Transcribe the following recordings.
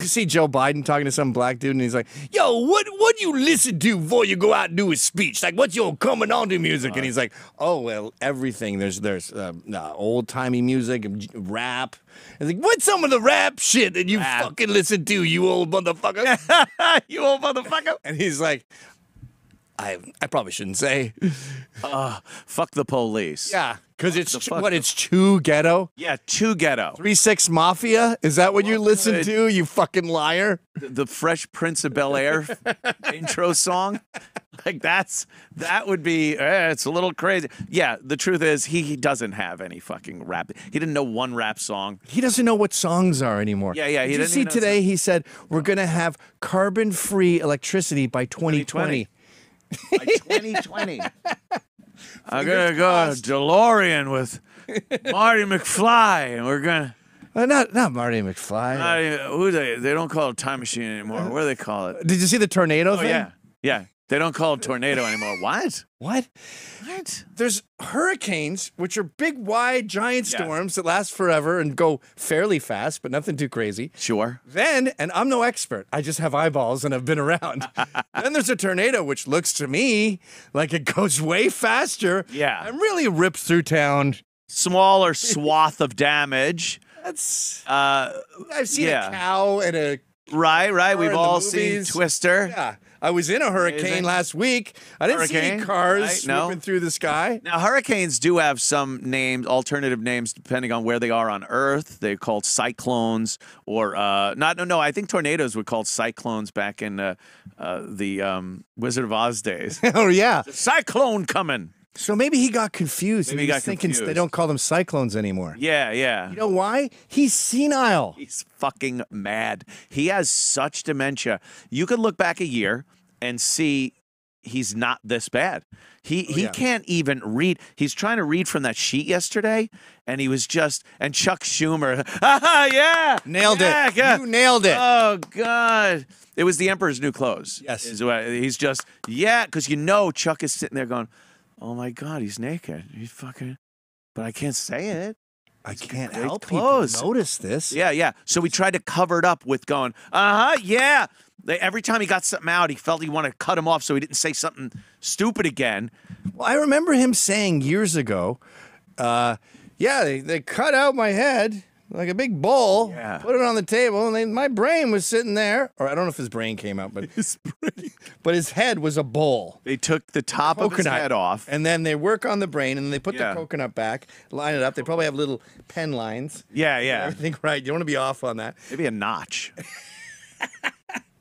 You see Joe Biden talking to some black dude, and he's like, "Yo, what do you listen to before you go out and do a speech? Like, what's your coming on to music?" And he's like, "Oh, well, everything. There's old timey music, rap." And he's like, "What's some of the rap shit that you fucking listen to, you old motherfucker?" You old motherfucker. And he's like, I probably shouldn't say. Fuck the police. Yeah, because it's too ghetto. Yeah, too ghetto. 3-6 Mafia? Is that what you listen to, you fucking liar? The Fresh Prince of Bel-Air intro song? Like, that would be, it's a little crazy. Yeah, the truth is, he doesn't have any fucking rap. He didn't know one rap song. He doesn't know what songs are anymore. Yeah. Did you see today, he said, we're going to have carbon-free electricity by 2020. By 2020. I'm going to go DeLorean with Marty McFly, and we're going to... Not Marty McFly. They don't call it time machine anymore. What do they call it? Did you see the tornado thing? Yeah. They don't call it tornado anymore. What? What? There's hurricanes, which are big, wide, giant storms that last forever and go fairly fast, but nothing too crazy. Sure. Then, and I'm no expert, I just have eyeballs and I've been around. Then there's a tornado, which looks to me like it goes way faster. Yeah. And really rips through town. Smaller swath of damage. That's... I've seen a cow and a... Right. We've all seen Twister. Yeah. I was in a hurricane last week. I didn't see any cars swooping through the sky. Now, hurricanes do have some names, alternative names, depending on where they are on Earth. They're called cyclones, or I think tornadoes were called cyclones back in the Wizard of Oz days. Oh yeah, cyclone coming. So maybe he got confused. Maybe he got thinking confused. They don't call them cyclones anymore. Yeah. You know why? He's senile. He's fucking mad. He has such dementia. You could look back a year and see he's not this bad. He can't even read. He's trying to read from that sheet yesterday, and he was just, and Chuck Schumer, nailed it. Yeah. You nailed it. Oh, God. It was the Emperor's New Clothes. Yes. He's just, because Chuck is sitting there going, oh, my God, he's naked. He's fucking, but I can't say it. I can't help people notice this. Yeah. So we tried to cover it up with going, yeah. Every time he got something out, he felt he wanted to cut him off so he didn't say something stupid again. Well, I remember him saying years ago, they cut out my head like a big bowl, put it on the table, and my brain was sitting there. Or I don't know if his brain came out, but his head was a bowl. They took the top of his head off. And then they work on the brain, and then they put the coconut back, line it up. They probably have little pen lines. Yeah. Everything right. You don't want to be off on that. Maybe a notch.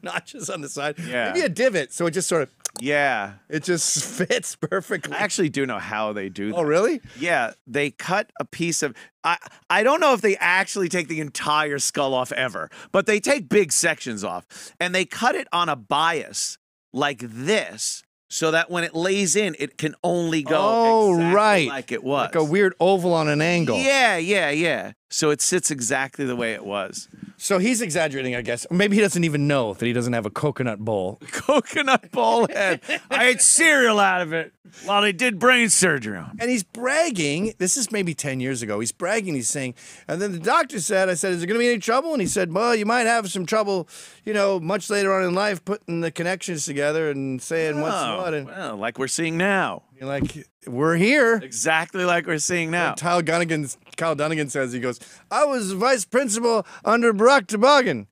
Notches on the side. Yeah. Maybe a divot, so it just sort of... Yeah. It just fits perfectly. I actually do know how they do that. Oh, really? Yeah. They cut a piece of... I don't know if they actually take the entire skull off ever, but they take big sections off, and they cut it on a bias like this, so that when it lays in, it can only go exactly like it was. Like a weird oval on an angle. Yeah. So it sits exactly the way it was. So he's exaggerating, I guess. Or maybe he doesn't even know that he doesn't have a coconut bowl. Coconut bowl head. I ate cereal out of it while they did brain surgery on him. And he's bragging. This is maybe 10 years ago. He's bragging. He's saying, and then the doctor said, I said, is there going to be any trouble? And he said, well, you might have some trouble, much later on in life, putting the connections together and saying what's what. And, well, like we're seeing now. You're like, we're here. Exactly like we're seeing now. Kyle Dunnigan says, he goes, I was vice principal under Barack Toboggan.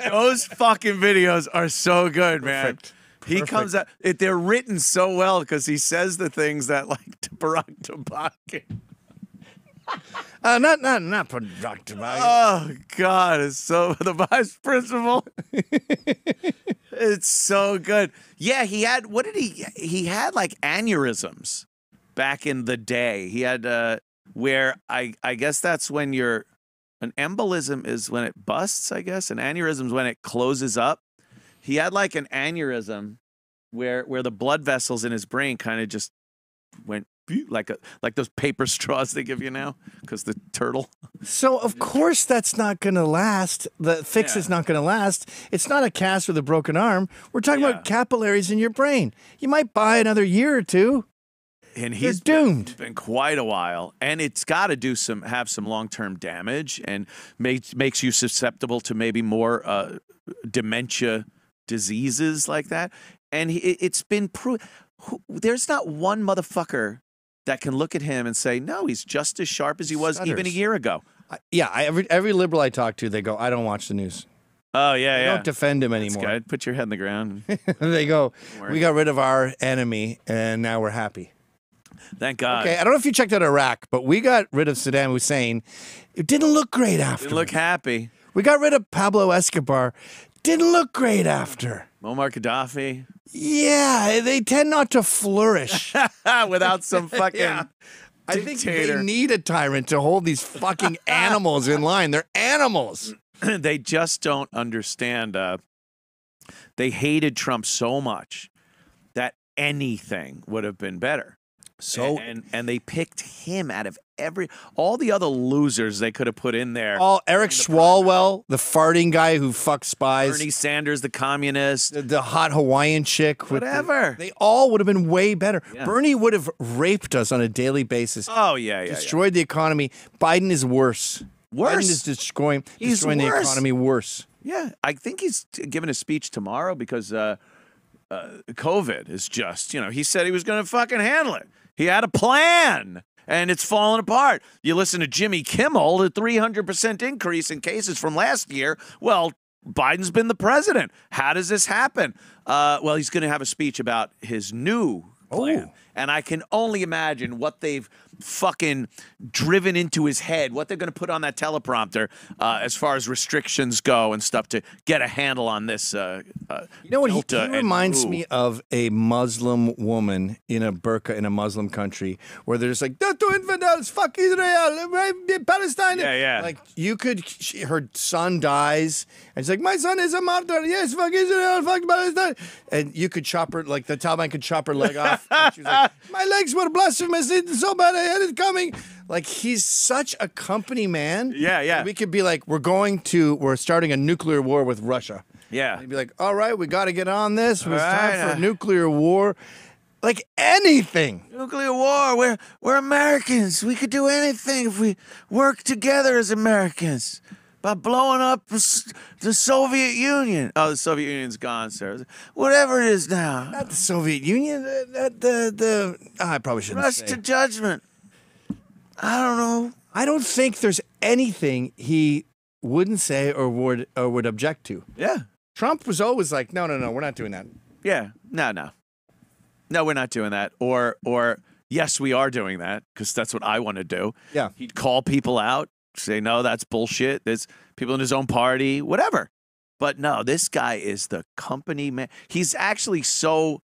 Those fucking videos are so good, man. Perfect. He comes out, they're written so well because he says the things that like Barack Toboggan. Not Barack Toboggan. Oh, God, it's so, the vice principal. It's so good. Yeah, he had, he had like aneurysms back in the day. He had, where I guess that's when an embolism is when it busts, I guess. An aneurysm is when it closes up. He had like an aneurysm where the blood vessels in his brain kind of just went like those paper straws they give you now because the turtle. So of course that's not going to last. The fix is not going to last. It's not a cast with a broken arm. We're talking about capillaries in your brain. You might buy another year or two. And They're he's doomed. been quite a while, and it's got to have some long-term damage, and makes you susceptible to maybe more dementia diseases like that. And it's been proved. There's not one motherfucker that can look at him and say, no, he's just as sharp as he was even a year ago. Every liberal I talk to, they go, I don't watch the news. Oh, yeah, They don't defend him anymore. That's good. Put your head in the ground. They go, we got rid of our enemy, and now we're happy. Thank God. Okay, I don't know if you checked out Iraq, but we got rid of Saddam Hussein. It didn't look great after. Didn't look happy. We got rid of Pablo Escobar. Didn't look great after. Muammar Gaddafi. Yeah, they tend not to flourish. Without some fucking I think dictator. they need a tyrant to hold these fucking animals in line. They're animals. They just don't understand. They hated Trump so much that anything would have been better. So and they picked him out of all the other losers they could have put in there. Eric Swalwell, the farting guy who fucks spies. Bernie Sanders, the communist. The hot Hawaiian chick. Whatever. They all would have been way better. Yeah. Bernie would have raped us on a daily basis. Oh, yeah. Destroyed the economy. Biden is worse. Worse? Biden is destroying the economy worse. Yeah. I think he's giving a speech tomorrow because COVID is just, he said he was going to fucking handle it. He had a plan. And it's falling apart. You listen to Jimmy Kimmel, the 300% increase in cases from last year. Well, Biden's been the president. How does this happen? Well, he's going to have a speech about his new plan. And I can only imagine what they've fucking driven into his head, what they're going to put on that teleprompter as far as restrictions go and stuff to get a handle on this. You know what? He reminds me of a Muslim woman in a burqa in a Muslim country where they're just like, "Don't do infidels, fuck Israel, Palestine." Yeah. Like her son dies, and she's like, "My son is a martyr. Yes, fuck Israel, fuck Palestine." And you could chop her, like the Taliban could chop her leg off. And she was like, "My legs were blasphemous. It's so bad. I had it coming." Like, he's such a company man. Yeah. We could be like, we're starting a nuclear war with Russia. Yeah. And he'd be like, all right, we got to get on this. It's time for a nuclear war. Like anything. Nuclear war. We're Americans. We could do anything if we work together as Americans. By blowing up the Soviet Union. Oh, the Soviet Union's gone, sir. Whatever it is now. Not the Soviet Union. I probably shouldn't Rush say. to judgment. I don't know. I don't think there's anything he wouldn't say or would object to. Yeah. Trump was always like, no, we're not doing that. Yeah. No, we're not doing that. Or yes, we are doing that because that's what I want to do. Yeah. He'd call people out, say, no, that's bullshit. There's people in his own party, whatever. But no, this guy is the company man. He's actually so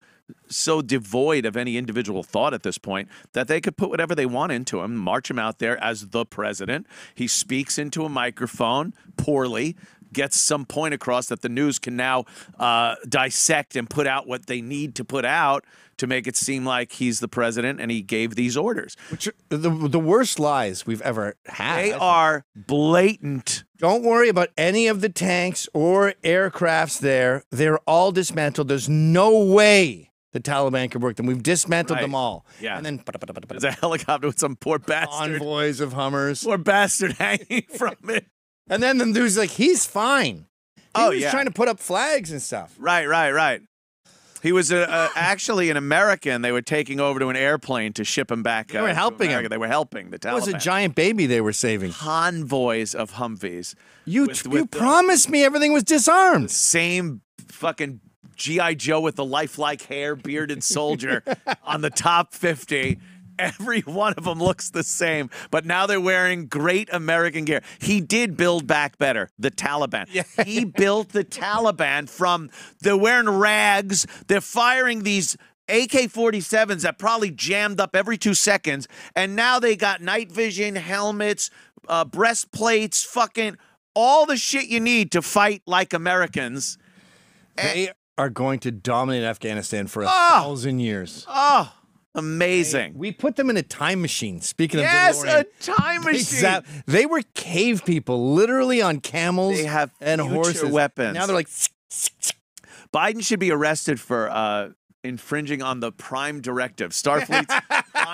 devoid of any individual thought at this point that they could put whatever they want into him, march him out there as the president. He speaks into a microphone poorly, gets some point across that the news can now dissect and put out what they need to put out to make it seem like he's the president and he gave these orders. Which are the worst lies we've ever had. They are blatant. Don't worry about any of the tanks or aircrafts there. They're all dismantled. There's no way the Taliban could work them. We've dismantled them all. Yeah. And then there's a helicopter with some poor bastard. Convoys of Hummers. Poor bastard hanging from it. And then the dude's like, he's fine. He was trying to put up flags and stuff. Right. He was actually an American. They were taking over to an airplane to ship him back. They were helping him. They were helping the Taliban. It was a giant baby they were saving. Convoys of Humvees. You promised me everything was disarmed. Same fucking G.I. Joe with the lifelike hair, bearded soldier on the top 50. Every one of them looks the same, but now they're wearing great American gear. He did build back better, the Taliban. Yeah. He built the Taliban from, they're wearing rags, they're firing these AK-47s that probably jammed up every 2 seconds, and now they got night vision, helmets, breastplates, fucking all the shit you need to fight like Americans. They are going to dominate Afghanistan for 1,000 years. Oh, amazing. We put them in a time machine. Speaking of DeLorean. Yes, a time machine. They were cave people, literally on camels and horses. Weapons. Now they're like... Biden should be arrested for infringing on the Prime Directive. Starfleet's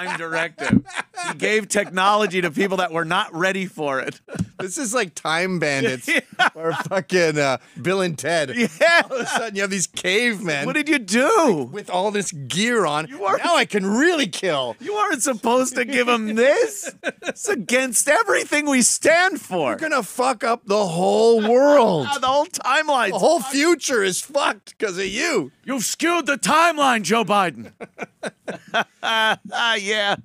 time directive. He gave technology to people that were not ready for it. This is like Time Bandits or fucking Bill and Ted. Yeah. All of a sudden, you have these cavemen. What did you do? With all this gear on, weren't- now I can really kill. You aren't supposed to give him this. It's against everything we stand for. You're gonna fuck up the whole world. The whole timeline. The whole future is fucked because of you. You've skewed the timeline, Joe Biden. Yeah.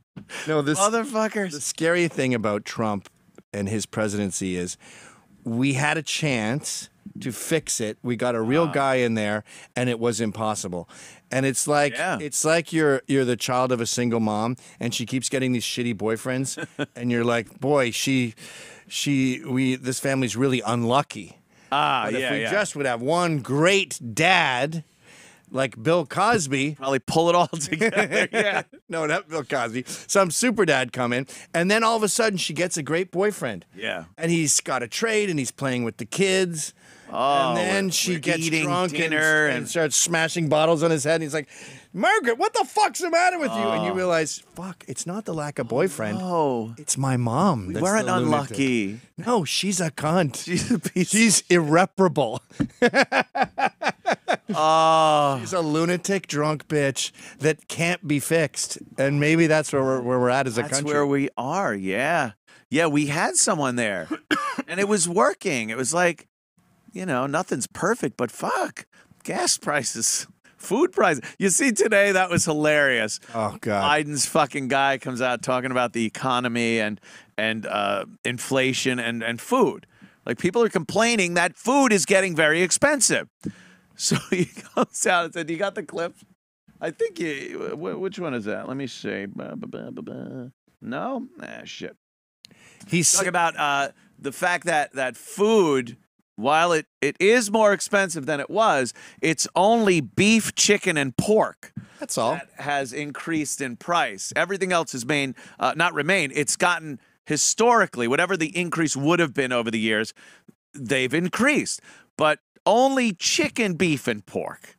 No, this Motherfuckers. the scary thing about Trump and his presidency is we had a chance to fix it. We got a real guy in there, and it was impossible. And it's like you're the child of a single mom, and she keeps getting these shitty boyfriends, and you're like, boy, this family's really unlucky. But if we just would have one great dad, like Bill Cosby. Probably pull it all together. Yeah. No, not Bill Cosby. Some super dad come in, and then all of a sudden she gets a great boyfriend. Yeah. And he's got a trade, and he's playing with the kids. Oh, and then she gets eating drunk dinner and starts smashing bottles on his head. And he's like, Margaret, what the fuck's the matter with you? And you realize, fuck, it's not the lack of boyfriend. Oh. It's my mom. We weren't unlucky. No, she's a cunt. She's a piece. She's irreparable. Oh. She's a lunatic drunk bitch that can't be fixed. And maybe that's where we're at as a country. That's where we are, yeah. Yeah, we had someone there. And it was working. It was like, nothing's perfect, but fuck. Gas prices, food prices. You see today, that was hilarious. Oh, God. Biden's fucking guy comes out talking about the economy and inflation and food. Like, people are complaining that food is getting very expensive. So he comes out and said, "You got the clip?" I think which one is that? Let me see. No? Shit. He's talking about the fact that food, while it is more expensive than it was, it's only beef, chicken, and pork. That's all. That has increased in price. Everything else has not remained. It's gotten historically, whatever the increase would have been over the years, they've increased. But only chicken, beef, and pork.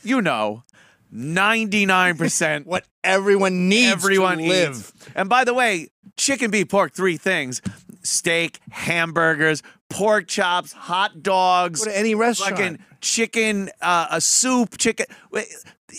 99%. What everyone needs to live. And by the way, chicken, beef, pork, 3 things. Steak, hamburgers, pork chops, hot dogs. Go to any restaurant. Fucking chicken, a soup, chicken.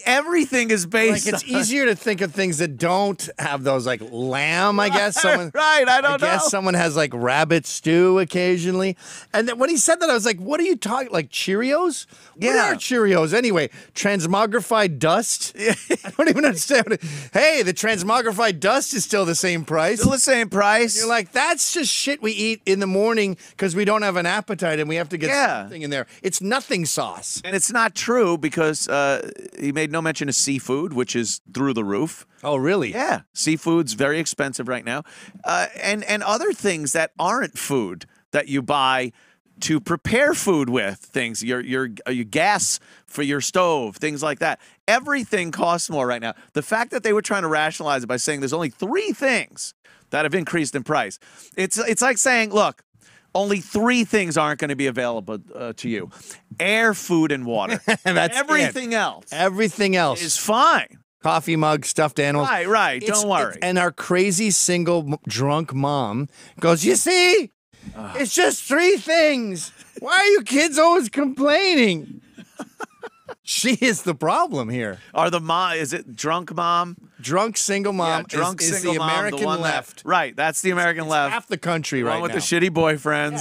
Everything is based like, it's on... easier to think of things that don't have those, like lamb, I guess. Someone, right, I don't know. I guess someone has, like, rabbit stew occasionally. And then when he said that, I was like, what are you talking, like Cheerios? What are Cheerios anyway? Transmogrified dust? I don't even understand. Hey, the transmogrified dust is still the same price. Still the same price. You're like, that's just shit we eat in the morning because we don't have an appetite and we have to get something in there. It's nothing sauce. And it's not true because he made no mention of seafood, which is through the roof. Oh, really? Yeah. Seafood's very expensive right now. And other things that aren't food that you buy to prepare food with, things, your gas for your stove, things like that. Everything costs more right now. The fact that they were trying to rationalize it by saying there's only 3 things that have increased in price. It's like saying, look, only 3 things aren't going to be available to you. Air, food, and water. That's everything else. Everything else is fine. Coffee mug, stuffed animals. Right. Don't worry. And our crazy single drunk mom goes, you see, it's just 3 things. Why are you kids always complaining? She is the problem here. Is it drunk mom? Drunk single mom drunk is single the mom, American left. Right, that's the American left. Half the country right now. With the shitty boyfriends.